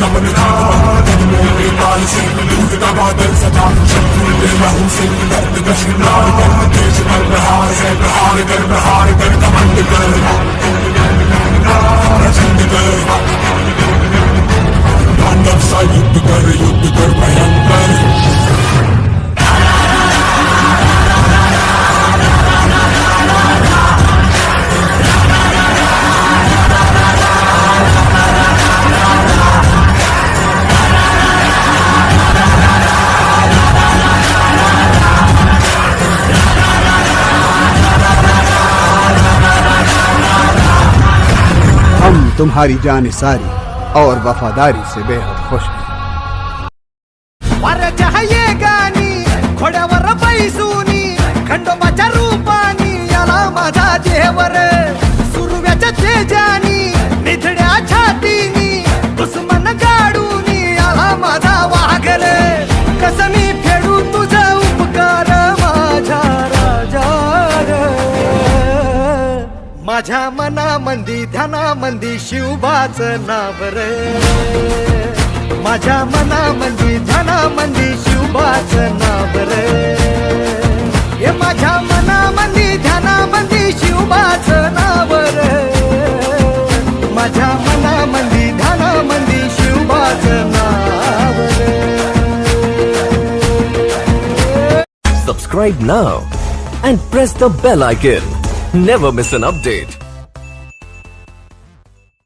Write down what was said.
नमन था दिल में बेताल से दूध का बादल सजा शत्रु ले लहू से दर्द का श्रृंगार कर तेज कर प्रहार है प्रहार कर कमंड कर प्रचंड कर तांडव सा युद्ध कर भयंकर हम तुम्हारी जानिसारी और वफादारी से बेहद खुश हैं। वाऱ्याच्या हाये गाणी घोड्यावर बैसूनी खंडोबाच्या रूपानी याला माझा देवर सुरव्याच्या तेजानी निधड्या छातीनी दुश्मन गाडूनी याला माझा वाघर कसं मी फेडू तुझा उपकार माझ्या राजा माझ्या मनामंदी ध्यानामंदी शिवबाचं नाव रे माझ्या मनामंदी ध्यानामंदी शिवबाचं नाव रे हे माझ्या मनामंदी ध्यानामंदी शिवबाचं नाव रे माझ्या मनामंदी ध्यानामंदी शिवबाचं नाव रे Subscribe now and press the bell icon. Never miss an update.